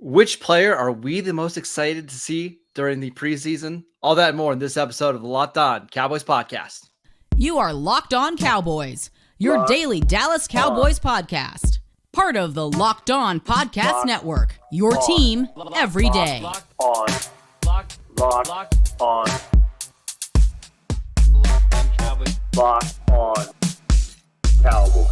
Which player are we the most excited to see during the preseason? All that and more in this episode of the Locked On Cowboys podcast. You are Locked On Cowboys, your Locked daily Dallas Cowboys podcast. Part of the Locked On Podcast Locked Network, your On. team every day. On. Locked on. Locked on Cowboys.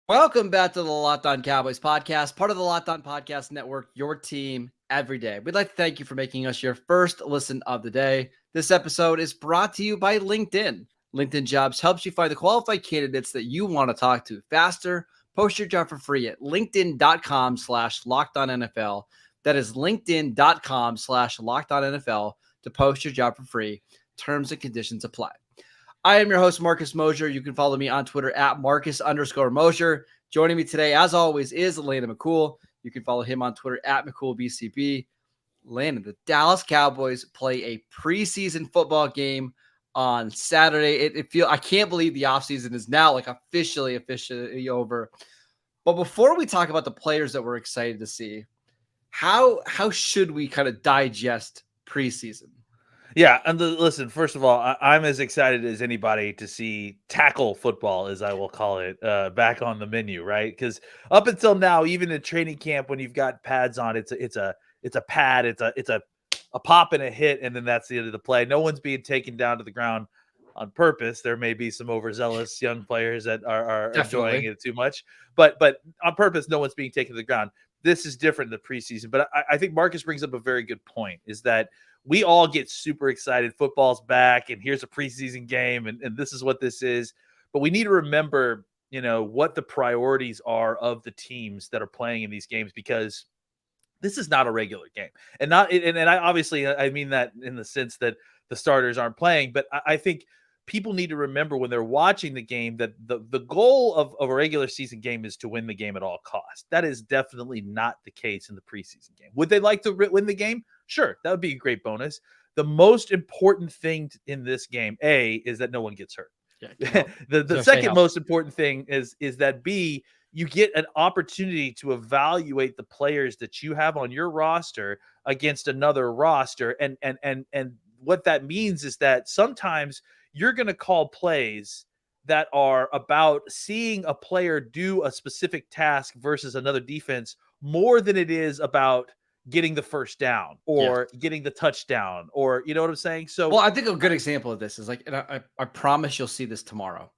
Welcome back to the Locked On Cowboys podcast, part of the Locked On Podcast Network, your team every day. We'd like to thank you for making us your first listen of the day. This episode is brought to you by LinkedIn. LinkedIn Jobs helps you find the qualified candidates that you want to talk to faster. Post your job for free at linkedin.com/lockedonnfl. That is linkedin.com/lockedonnfl to post your job for free. Terms and conditions apply. I am your host, Marcus Mosher. You can follow me on Twitter at Marcus_Mosher. Joining me today, as always, is Landon McCool. You can follow him on Twitter at McCoolBCB. Landon, the Dallas Cowboys play a preseason football game on Saturday. I can't believe the offseason is now like officially over. But before we talk about the players that we're excited to see, how should we kind of digest preseason? Yeah, and listen, first of all, I'm as excited as anybody to see tackle football, as I will call it, back on the menu, right? Because up until now, even in training camp, when you've got pads on, it's a pad, it's a pop and a hit, and then that's the end of the play. No one's being taken down to the ground on purpose. There may be some overzealous young players that are enjoying it too much, but on purpose, no one's being taken to the ground. This is different than the preseason, but I think Marcus brings up a very good point, is that we all get super excited. Football's back, and here's a preseason game, and this is what this is. But we need to remember, what the priorities are of the teams that are playing in these games, because this is not a regular game. And I obviously, I mean that in the sense that the starters aren't playing, but I think people need to remember when they're watching the game that the goal of a regular season game is to win the game at all costs. That is definitely not the case in the preseason game. Would they like to win the game? Sure, that would be a great bonus. The most important thing in this game, A, is that no one gets hurt. Yeah, the second most important thing is that B, you get an opportunity to evaluate the players that you have on your roster against another roster. And what that means is that sometimes you're going to call plays that are about seeing a player do a specific task versus another defense more than it is about getting the first down or getting the touchdown, or you know what I'm saying? So, well, I think a good example of this is like, and I promise you'll see this tomorrow.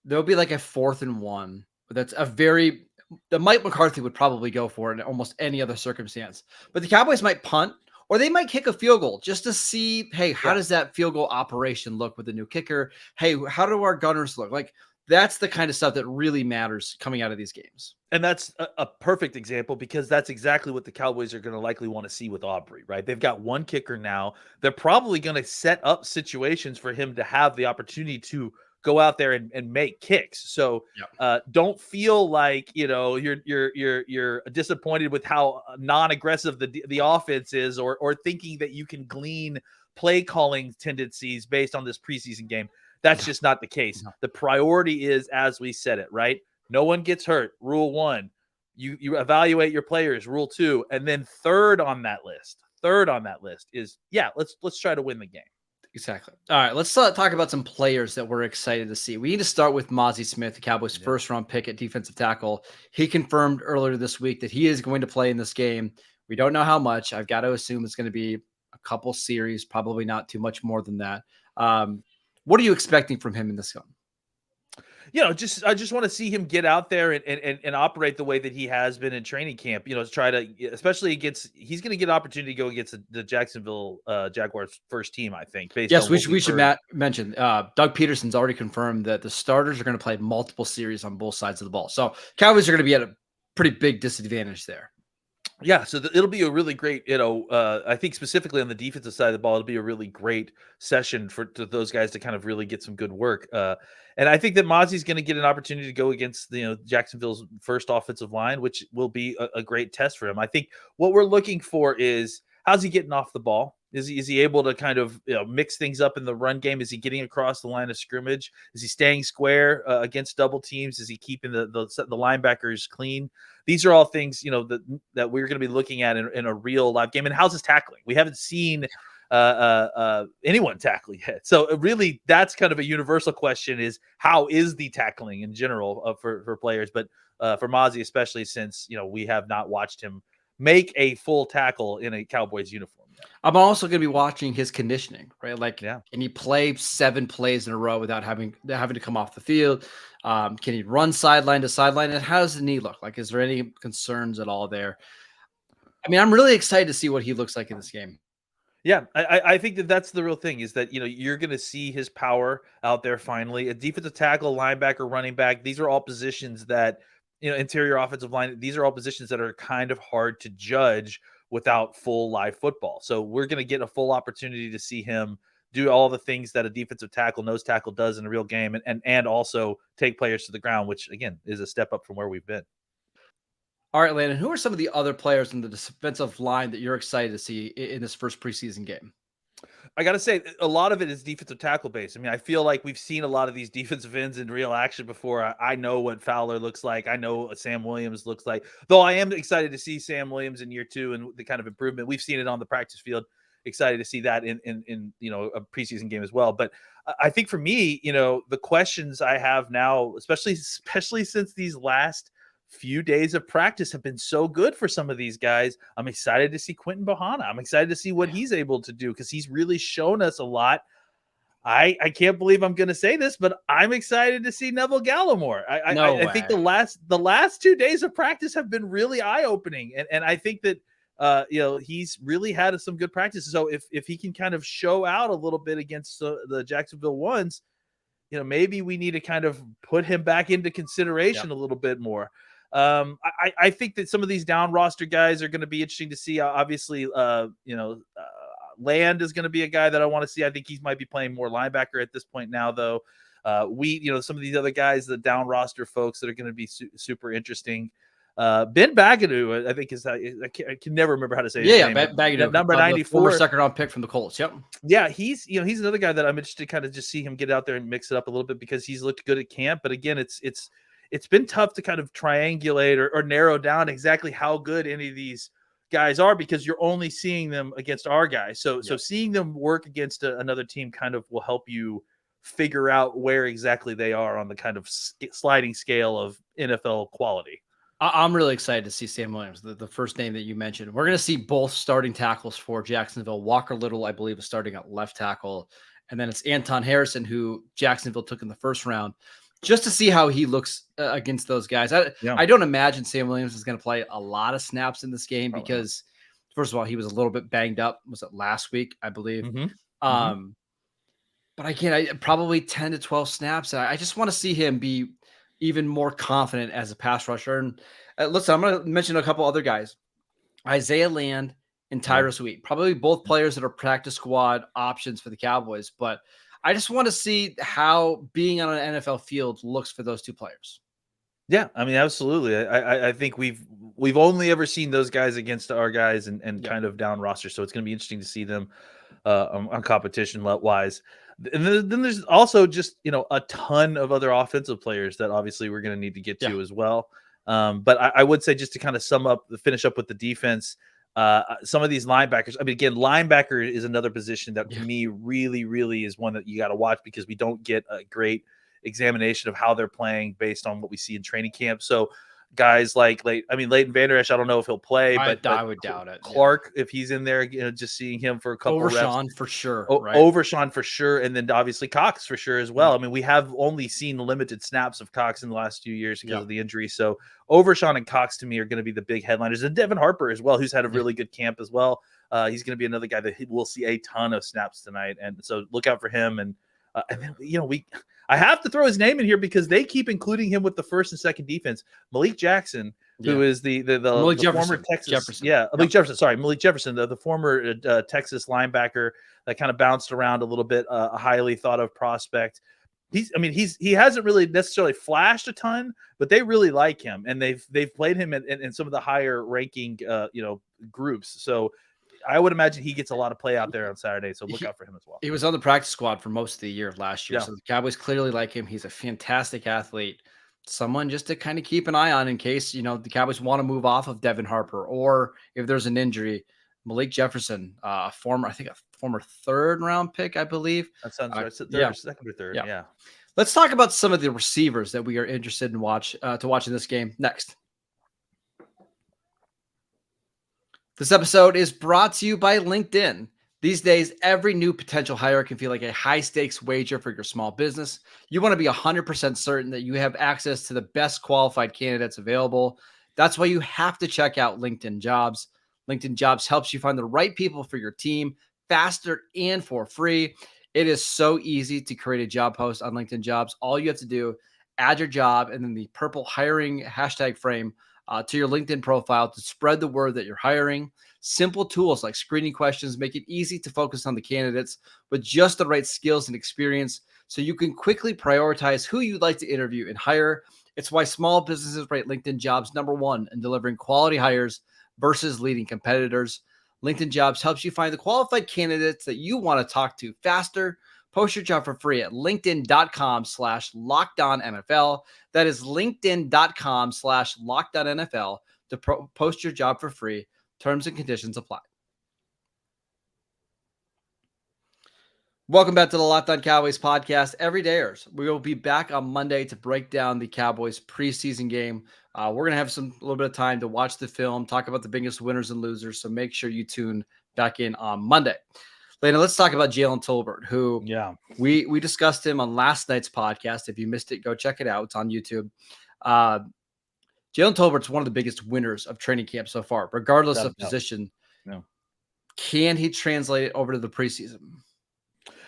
There'll be like a 4th and 1. That's that Mike McCarthy would probably go for it in almost any other circumstance, but the Cowboys might punt, or they might kick a field goal just to see, hey, how does that field goal operation look with the new kicker? Hey, how do our gunners look? Like, that's the kind of stuff that really matters coming out of these games. And that's a perfect example, because that's exactly what the Cowboys are going to likely want to see with Aubrey, right? They've got one kicker now. They're probably going to set up situations for him to have the opportunity to go out there and make kicks. So don't feel like, you're disappointed with how non-aggressive the offense is, or thinking that you can glean play calling tendencies based on this preseason game. That's just not the case. No. The priority is, as we said it, right? No one gets hurt. Rule 1. You evaluate your players. Rule 2. And then third on that list is, let's try to win the game. Exactly. All right, let's talk about some players that we're excited to see. We need to start with Mazi Smith, the Cowboys' first-round pick at defensive tackle. He confirmed earlier this week that he is going to play in this game. We don't know how much. I've got to assume it's going to be a couple series, probably not too much more than that. What are you expecting from him in this game? I just want to see him get out there and operate the way that he has been in training camp, to try to, especially he's going to get an opportunity to go against the Jacksonville Jaguars first team, I think. Yes, we should mention Doug Peterson's already confirmed that the starters are going to play multiple series on both sides of the ball. So Cowboys are going to be at a pretty big disadvantage there. Yeah, so it'll be a really great, I think specifically on the defensive side of the ball, it'll be a really great session for those guys to kind of really get some good work. And I think that Mazi's going to get an opportunity to go against Jacksonville's first offensive line, which will be a great test for him. I think what we're looking for is, how's he getting off the ball? Is he able to kind of mix things up in the run game? Is he getting across the line of scrimmage? Is he staying square against double teams? Is he keeping the linebackers clean? These are all things that we're going to be looking at in a real live game. And how's his tackling? We haven't seen anyone tackle yet. So really, that's kind of a universal question: is how is the tackling in general for players, but for Mazi especially, since we have not watched him make a full tackle in a Cowboys uniform yet. I'm also going to be watching his conditioning, right? Like, Yeah. Can he play 7 plays in a row without having to come off the field? Can he run sideline to sideline? And how does the knee look? Like, is there any concerns at all there? I mean, I'm really excited to see what he looks like in this game. Yeah, I think that's the real thing, is that you're going to see his power out there finally. A defensive tackle, linebacker, running back, these are all positions that interior offensive line, these are all positions that are kind of hard to judge without full live football. So we're going to get a full opportunity to see him do all the things that a defensive tackle, nose tackle does in a real game, and also take players to the ground, which again is a step up from where we've been. All right, Landon, who are some of the other players in the defensive line that you're excited to see in this first preseason game? I got to say, a lot of it is defensive tackle based. I mean, I feel like we've seen a lot of these defensive ends in real action before. I know what Fowler looks like. I know what Sam Williams looks like. Though I am excited to see Sam Williams in year 2 and the kind of improvement. We've seen it on the practice field. Excited to see that in a preseason game as well. But I think for me, the questions I have now, especially since these last few days of practice have been so good for some of these guys. I'm excited to see Quentin Bohanna. I'm excited to see what he's able to do, because he's really shown us a lot. I can't believe I'm going to say this, but I'm excited to see Neville Gallimore. I think the last 2 days of practice have been really eye-opening, and I think that he's really had some good practices. So if he can kind of show out a little bit against the Jacksonville ones, maybe we need to kind of put him back into consideration a little bit more. I think that some of these down roster guys are going to be interesting to see. Obviously, Land is going to be a guy that I want to see. I think he might be playing more linebacker at this point now, though. Some of these other guys, the down roster folks that are going to be super interesting. Ben Bagadu, I think I can never remember how to say his name. Bagadu, number 94, second round pick from the Colts. Yep. Yeah, he's another guy that I'm interested to kind of just see him get out there and mix it up a little bit, because he's looked good at camp. But again, it's been tough to kind of triangulate or narrow down exactly how good any of these guys are, because you're only seeing them against our guys. So seeing them work against another team kind of will help you figure out where exactly they are on the kind of sliding scale of NFL quality. I'm really excited to see Sam Williams, the first name that you mentioned. We're going to see both starting tackles for Jacksonville. Walker Little, I believe, is starting at left tackle. And then it's Anton Harrison, who Jacksonville took in the first round, just to see how he looks against those guys. I don't imagine Sam Williams is going to play a lot of snaps in this game because, first of all, he was a little bit banged up. Was it last week, I believe? Mm-hmm. But again, probably 10 to 12 snaps. I just want to see him be even more confident as a pass rusher. And listen, I'm going to mention a couple other guys. Isaiah Land and Tyrus Wheat, probably both players that are practice squad options for the Cowboys. But I just want to see how being on an NFL field looks for those two players. Yeah, I mean, absolutely. I think we've only ever seen those guys against our guys and kind of down roster. So it's going to be interesting to see them on competition wise. And then there's also just, a ton of other offensive players that obviously we're going to need to get to as well. But I would say, just to kind of finish up with the defense, some of these linebackers, I mean, again, linebacker is another position that to me really, really is one that you got to watch, because we don't get a great examination of how they're playing based on what we see in training camp. So guys like Leighton Vander Esch, I don't know if he'll play, but I would doubt it. Clark, if he's in there, just seeing him for a couple reps. Overshawn for sure. Overshawn for sure. And then obviously Cox for sure as well. I mean, we have only seen limited snaps of Cox in the last few years because of the injury. So Overshawn and Cox to me are going to be the big headliners. And Devin Harper as well, who's had a really good camp as well. He's going to be another guy that we'll see a ton of snaps tonight. And so look out for him. And then, I have to throw his name in here because they keep including him with the first and second defense. Malik Jackson, who is the former Texas. Malik Jefferson. Sorry, Malik Jefferson, the former Texas linebacker that kind of bounced around a little bit, a highly thought of prospect. He hasn't really necessarily flashed a ton, but they really like him, and they've played him in some of the higher ranking groups. So I would imagine he gets a lot of play out there on Saturday, so look out for him as well. He was on the practice squad for most of the year last year, Yeah. so the Cowboys clearly like him. He's a fantastic athlete. Someone just to kind of keep an eye on in case, the Cowboys want to move off of Devin Harper, or if there's an injury, Malik Jefferson, I think a former 3rd round pick, I believe. That sounds right. Second or third. Yeah. Let's talk about some of the receivers that we are interested in watch in this game next. This episode is brought to you by LinkedIn. These days, every new potential hire can feel like a high-stakes wager for your small business. You want to be 100% certain that you have access to the best qualified candidates available. That's why you have to check out LinkedIn Jobs. LinkedIn Jobs helps you find the right people for your team faster and for free. It is so easy to create a job post on LinkedIn Jobs. All you have to do, add your job and then the purple hiring hashtag frame to your LinkedIn profile to spread the word that you're hiring. Simple tools like screening questions make it easy to focus on the candidates with just the right skills and experience so you can quickly prioritize who you'd like to interview and hire. It's why small businesses rate LinkedIn Jobs #1 in delivering quality hires versus leading competitors. LinkedIn Jobs helps you find the qualified candidates that you want to talk to faster. Post your job for free at linkedin.com/LockedOnNFL. That is linkedin.com/LockedOnNFL to post your job for free. Terms and conditions apply. Welcome back to the Locked On Cowboys podcast. Everydayers, we will be back on Monday to break down the Cowboys preseason game. We're going to have a little bit of time to watch the film, talk about the biggest winners and losers. So make sure you tune back in on Monday. Lena, let's talk about Jalen Tolbert, who we discussed him on last night's podcast. If you missed it, go check it out. It's on YouTube. Jalen Tolbert's one of the biggest winners of training camp so far, regardless of position. No. Can he translate it over to the preseason?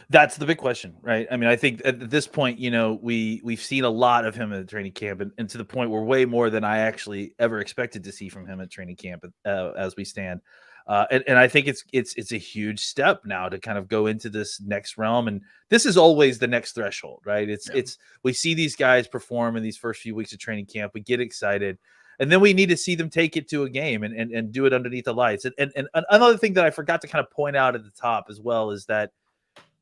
That's the big question, right? I mean, I think at this point, we've seen a lot of him at training camp, and to the point where way more than I actually ever expected to see from him at training camp as we stand. And I think it's a huge step now to kind of go into this next realm, and this is always the next threshold, right? It's we see these guys perform in these first few weeks of training camp, we get excited, and then we need to see them take it to a game and do it underneath the lights. And another thing that I forgot to kind of point out at the top as well is that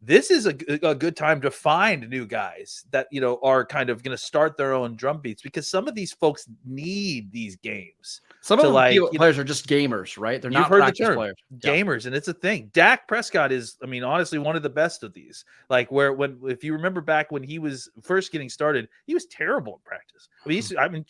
this is a good time to find new guys that, are kind of going to start their own drum beats, because some of these folks need these games. Some of the players are just gamers, right? They're not practice players. Gamers, and it's a thing. Dak Prescott is, honestly, one of the best of these. Like if you remember back when he was first getting started, he was terrible in practice.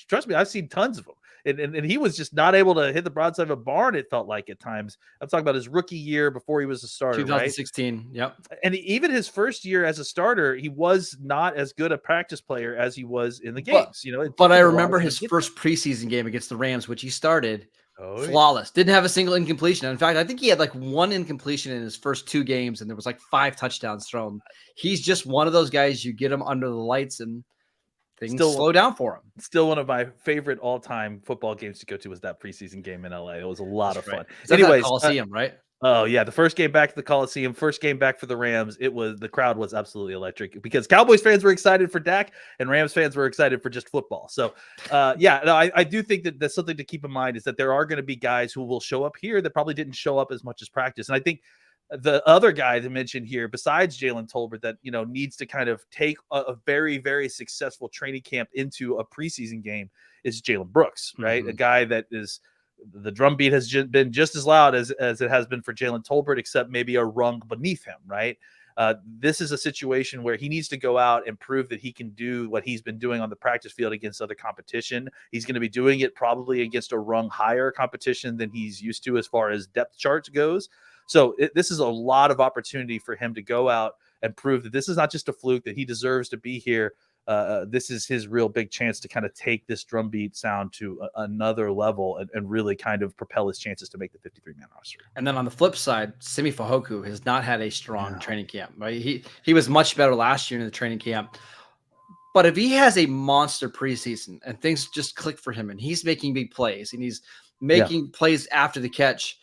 Trust me, I've seen tons of them. And he was just not able to hit the broadside of a barn, it felt like at times. I'm talking about his rookie year before he was a starter, 2016, right? Yep. And even his first year as a starter, he was not as good a practice player as he was in the games. But I remember his first preseason game against the Rams, which he started flawless. Didn't have a single incompletion. In fact, I think he had like one incompletion in his first 2 games, and there was like 5 touchdowns thrown. He's just one of those guys, you get him under the lights and things slow down for him. Still one of my favorite all-time football games to go to was that preseason game in LA. It was a lot of fun. Anyways, Coliseum, right? Oh yeah, the first game back to the Coliseum, first game back for the Rams. The crowd was absolutely electric because Cowboys fans were excited for Dak and Rams fans were excited for just football. So I do think that that's something to keep in mind, is that there are going to be guys who will show up here that probably didn't show up as much as practice. And I think the other guy to mention here, besides Jalen Tolbert, that needs to kind of take a very, very successful training camp into a preseason game is Jalen Brooks, right? Mm-hmm. A guy that is, the drumbeat has been just as loud as it has been for Jalen Tolbert, except maybe a rung beneath him, right? This is a situation where he needs to go out and prove that he can do what he's been doing on the practice field against other competition. He's going to be doing it probably against a rung higher competition than he's used to as far as depth charts goes. So this is a lot of opportunity for him to go out and prove that this is not just a fluke, that he deserves to be here. This is his real big chance to kind of take this drumbeat sound to another level and really kind of propel his chances to make the 53-man roster. And then on the flip side, Simi Fehoko has not had a strong training camp, right? He was much better last year in the training camp. But if he has a monster preseason and things just click for him and he's making big plays and he's making plays after the catch,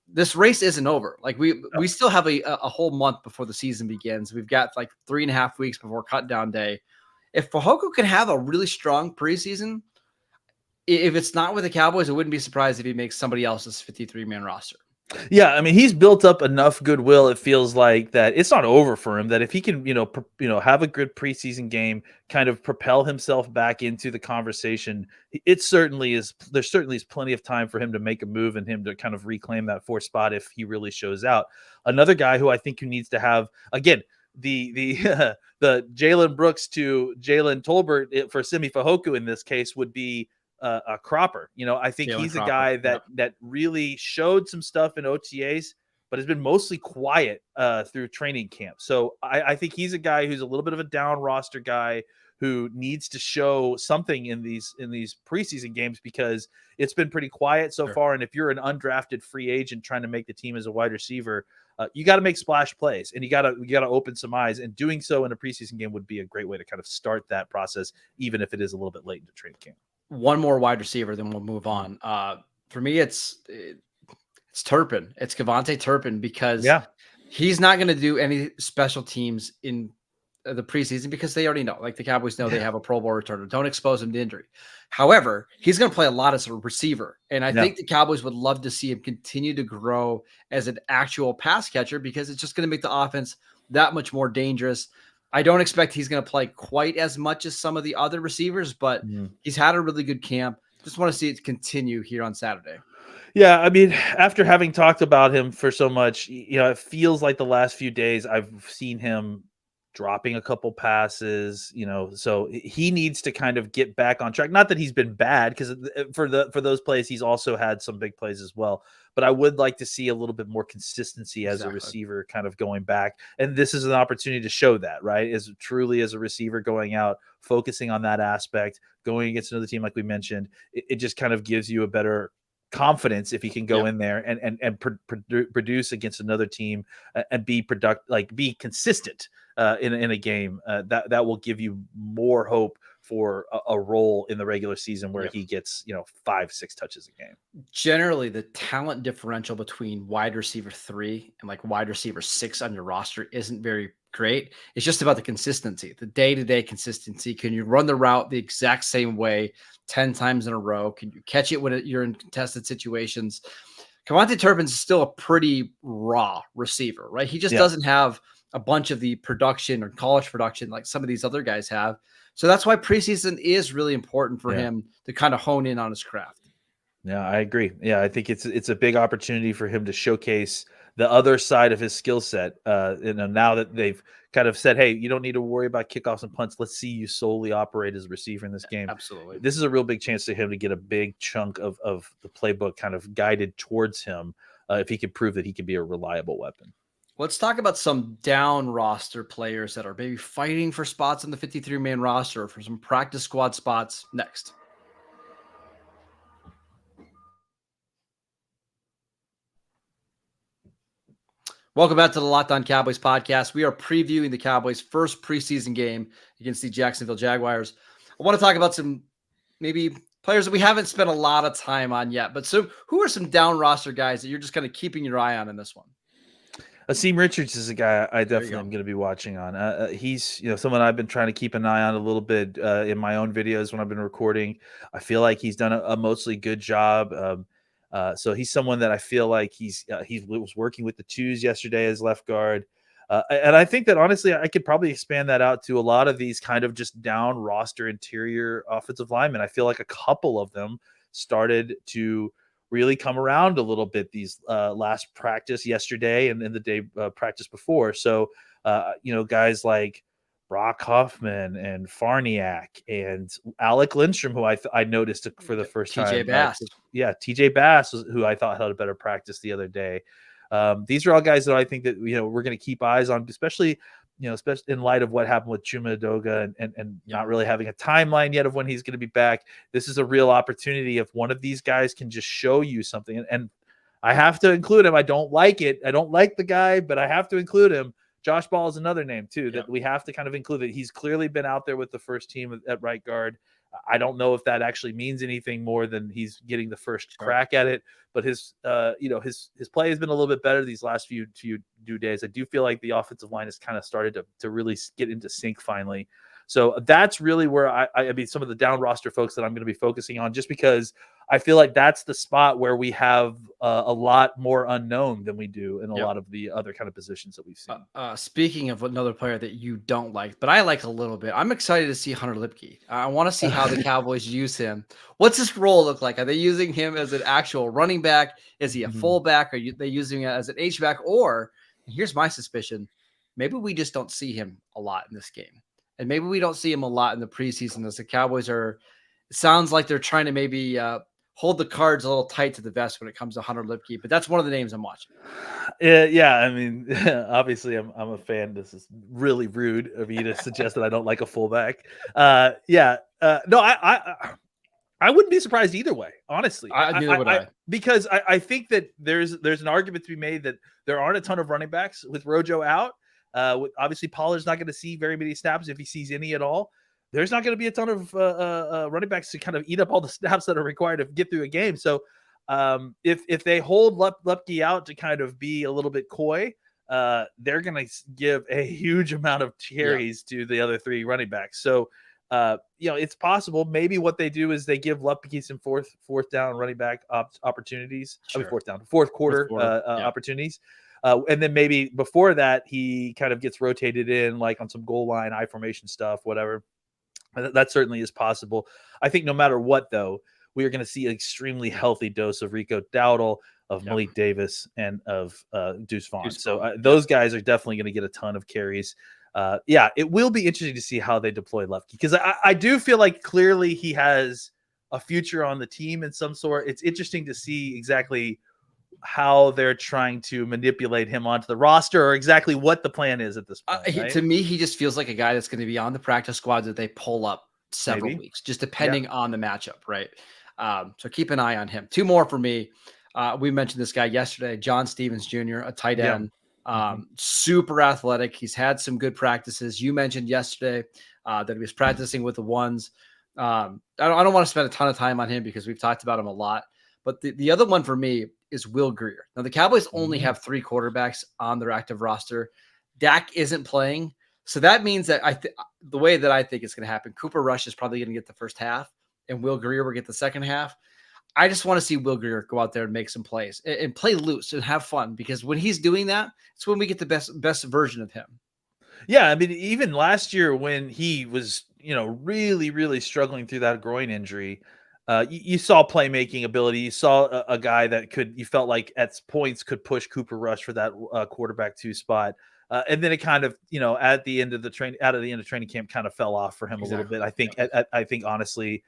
this race isn't over. Like we still have a whole month before the season begins. We've got like 3.5 weeks before cut down day. If Fehoko can have a really strong preseason, if it's not with the Cowboys, I wouldn't be surprised if he makes somebody else's 53-man roster. Yeah, I mean, he's built up enough goodwill. It feels like that it's not over for him. That if he can, have a good preseason game, kind of propel himself back into the conversation, it certainly is. There certainly is plenty of time for him to make a move and him to kind of reclaim that fourth spot if he really shows out. Another guy who I think who needs to have again the the Jalen Brooks to Jalen Tolbert for Simi Fehoko in this case would be a Cropper. I think Jalen he's a Cropper, guy yeah. that really showed some stuff in OTAs, but has been mostly quiet through training camp. So I think he's a guy who's a little bit of a down roster guy who needs to show something in these preseason games because it's been pretty quiet so far. And if you're an undrafted free agent trying to make the team as a wide receiver, you got to make splash plays and you got to open some eyes. And doing so in a preseason game would be a great way to kind of start that process, even if it is a little bit late into training camp. One more wide receiver, then we'll move on. For me, it's Turpin. It's Kevontae Turpin because he's not going to do any special teams in the preseason because they already know, like the Cowboys know they have a Pro Bowl returner. Don't expose him to injury. However, he's going to play a lot as a receiver. And I think the Cowboys would love to see him continue to grow as an actual pass catcher because it's just going to make the offense that much more dangerous. I don't expect he's going to play quite as much as some of the other receivers, but he's had a really good camp. Just want to see it continue here on Saturday. Yeah, I mean, after having talked about him for so much, it feels like the last few days I've seen him dropping a couple passes, so he needs to kind of get back on track. Not that he's been bad, because for those plays, he's also had some big plays as well. But I would like to see a little bit more consistency as a receiver kind of going back. And this is an opportunity to show that, right? As truly as a receiver going out, focusing on that aspect, going against another team like we mentioned, it just kind of gives you a better confidence if he can go in there and produce against another team and be be consistent in a game. That will give you more hope for a role in the regular season where he gets 5-6 touches a game. Generally, the talent differential between wide receiver 3 and like wide receiver 6 on your roster isn't very great. It's just about the consistency, the day-to-day consistency. Can you run the route the exact same way 10 times in a row? Can you catch it when you're in contested situations? Kevontae Turpin's still a pretty raw receiver, right? He just doesn't have a bunch of the production or college production like some of these other guys have. So that's why preseason is really important for him to kind of hone in on his craft. Yeah, I agree. Yeah, I think it's a big opportunity for him to showcase the other side of his skill set. Now that they've kind of said, hey, you don't need to worry about kickoffs and punts. Let's see you solely operate as a receiver in this game. Absolutely. This is a real big chance for him to get a big chunk of the playbook kind of guided towards him if he can prove that he can be a reliable weapon. Let's talk about some down roster players that are maybe fighting for spots on the 53-man roster, for some practice squad spots next. Welcome back to the Locked On Cowboys podcast. We are previewing the Cowboys' first preseason game against the Jacksonville Jaguars. I want to talk about some maybe players that we haven't spent a lot of time on yet, but who are some down roster guys that you're just kind of keeping your eye on in this one? Asim Richards is a guy I definitely am going to be watching on. He's someone I've been trying to keep an eye on a little bit in my own videos when I've been recording. I feel like he's done a mostly good job. So he's someone that I feel like he was working with the twos yesterday as left guard. And I think that honestly, I could probably expand that out to a lot of these kind of just down roster interior offensive linemen. I feel like a couple of them started to really come around a little bit these last practice yesterday and the day practice before. So, guys like Brock Hoffman and Farniak and Alec Lindstrom, who I noticed for the first time. TJ Bass. TJ Bass, who I thought had a better practice the other day. These are all guys that I think that we're going to keep eyes on, especially in light of what happened with Chuma Edoga and not really having a timeline yet of when he's going to be back. This is a real opportunity if one of these guys can just show you something. And I have to include him. I don't like it. I don't like the guy, but I have to include him. Josh Ball is another name too that we have to kind of include. That he's clearly been out there with the first team at right guard. I don't know if that actually means anything more than he's getting the first crack at it, but his play has been a little bit better these last few days. I do feel like the offensive line has kind of started to really get into sync finally. So that's really where I mean, some of the down roster folks that I'm going to be focusing on, just because I feel like that's the spot where we have a lot more unknown than we do in a lot of the other kind of positions that we've seen. Speaking of another player that you don't like, but I like a little bit, I'm excited to see Hunter Lipke. I want to see how the Cowboys use him. What's his role look like? Are they using him as an actual running back? Is he a fullback? Are they using him as an H-back? Or, here's my suspicion, maybe we just don't see him a lot in this game. And maybe we don't see him a lot in the preseason as the Cowboys it sounds like they're trying to maybe hold the cards a little tight to the vest when it comes to Hunter Lipke, but that's one of the names I'm watching. Yeah, I mean, obviously I'm a fan. This is really rude of you to suggest that I don't like a fullback. No, I wouldn't be surprised either way, honestly. Neither would I. Because I think that there's an argument to be made that there aren't a ton of running backs with Rojo out. Obviously, Pollard's not going to see very many snaps if he sees any at all. There's not going to be a ton of running backs to kind of eat up all the snaps that are required to get through a game. So if they hold Lupke out to kind of be a little bit coy, they're going to give a huge amount of carries to the other three running backs. So, it's possible. Maybe what they do is they give Lupke some fourth down running back opportunities. Sure. Fourth quarter opportunities. And then maybe before that, he kind of gets rotated in like on some goal line, I formation stuff, whatever. That certainly is possible. I think no matter what, though, we are going to see an extremely healthy dose of Rico Dowdle, of Malik Davis, and of Deuce Vaughn. So those guys are definitely going to get a ton of carries. It will be interesting to see how they deploy Lefke, because I do feel like clearly he has a future on the team in some sort. It's interesting to see exactly how they're trying to manipulate him onto the roster, or exactly what the plan is at this point. Right? To me, he just feels like a guy that's going to be on the practice squad that they pull up several weeks, just depending on the matchup, right? So keep an eye on him. Two more for me. We mentioned this guy yesterday, John Stevens Jr., a tight end, super athletic. He's had some good practices. You mentioned yesterday that he was practicing with the ones. I don't want to spend a ton of time on him because we've talked about him a lot. But the other one for me is Will Grier. Now, the Cowboys only have 3 quarterbacks on their active roster. Dak isn't playing. So that means that the way that I think it's going to happen, Cooper Rush is probably going to get the first half, and Will Grier will get the second half. I just want to see Will Grier go out there and make some plays and play loose and have fun, because when he's doing that, it's when we get the best version of him. Yeah, I mean, even last year when he was, really, really struggling through that groin injury, you saw playmaking ability. You saw a guy that you felt like at points could push Cooper Rush for that quarterback 2 spot. And then it kind of, at the end of training camp, kind of fell off for him a little bit. I think, I think honestly,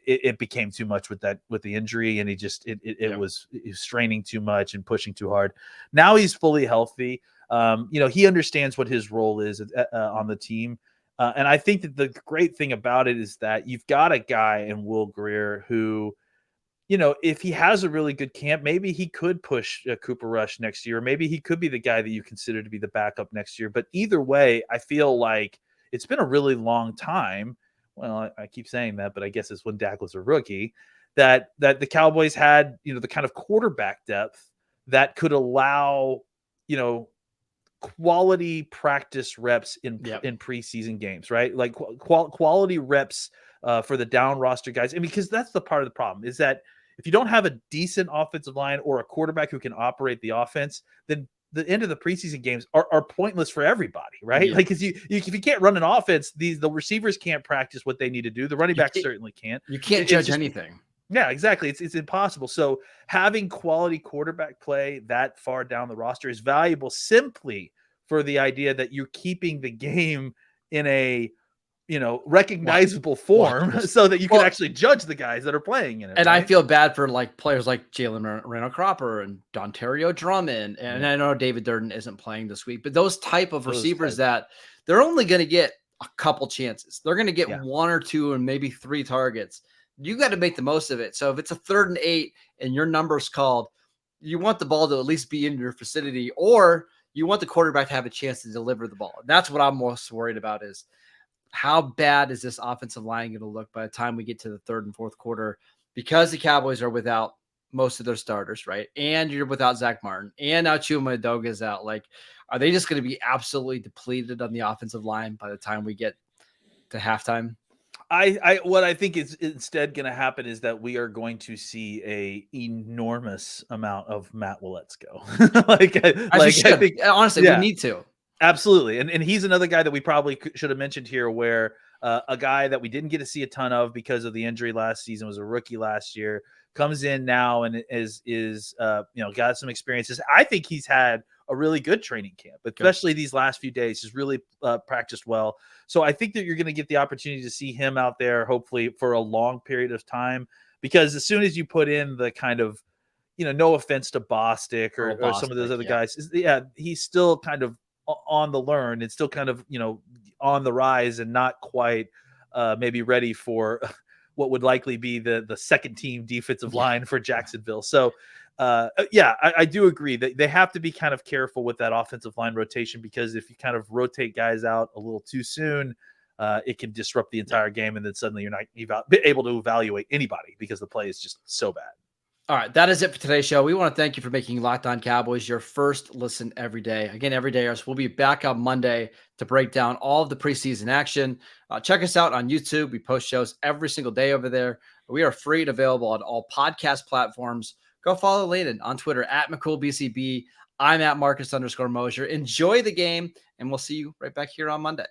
it became too much with the injury, and he was straining too much and pushing too hard. Now he's fully healthy. He understands what his role is on the team. And I think that the great thing about it is that you've got a guy in Will Grier who, if he has a really good camp, maybe he could push Cooper Rush next year, or maybe he could be the guy that you consider to be the backup next year. But either way, I feel like it's been a really long time. Well, I keep saying that, but I guess it's when Dak was a rookie that the Cowboys had, the kind of quarterback depth that could allow, quality practice reps in preseason games, right? Like quality reps for the down roster guys. And because that's the part of the problem, is that if you don't have a decent offensive line or a quarterback who can operate the offense, then the end of the preseason games are pointless for everybody, right? Like, because if you can't run an offense, the receivers can't practice what they need to do. The running backs certainly can't. You can't judge anything. Yeah, exactly. It's impossible. So having quality quarterback play that far down the roster is valuable, simply for the idea that you're keeping the game in a recognizable form, so that you can actually judge the guys that are playing in it. And right? I feel bad for players like Jalen Randall-Cropper and Dontario Drummond. And I know David Durden isn't playing this week, but those type of receivers that they're only going to get a couple chances. They're going to get 1 or 2 and maybe 3 targets. You got to make the most of it. So if it's a 3rd and 8 and your number's called, you want the ball to at least be in your vicinity, or you want the quarterback to have a chance to deliver the ball. And that's what I'm most worried about, is how bad is this offensive line going to look by the time we get to the 3rd and 4th quarter, because the Cowboys are without most of their starters, right? And you're without Zach Martin, and now Chuma Edoga is out. Like, are they just going to be absolutely depleted on the offensive line by the time we get to halftime? What I think is instead going to happen is that we are going to see a enormous amount of Matt Waletzko. I think Honestly, we need to. Absolutely. And he's another guy that we probably should have mentioned here, where a guy that we didn't get to see a ton of because of the injury last season, was a rookie last year, comes in now and is got some experiences. I think he's had a really good training camp, especially these last few days. He's really practiced well. So I think that you're going to get the opportunity to see him out there, hopefully for a long period of time, because as soon as you put in the kind of, no offense to Bostic or some of those other guys, he's still kind of on the learn. It's still kind of, on the rise and not quite maybe ready for what would likely be the second team defensive line for Jacksonville. So I do agree that they have to be kind of careful with that offensive line rotation, because if you kind of rotate guys out a little too soon, it can disrupt the entire game. And then suddenly you're not able to evaluate anybody because the play is just so bad. All right, that is it for today's show. We want to thank you for making Locked On Cowboys your first listen every day. Again, every day, we'll be back on Monday to break down all of the preseason action. Check us out on YouTube. We post shows every single day over there. We are free and available on all podcast platforms. Go follow Landon on Twitter at McCoolBCB. I'm at Marcus_Mosher. Enjoy the game, and we'll see you right back here on Monday.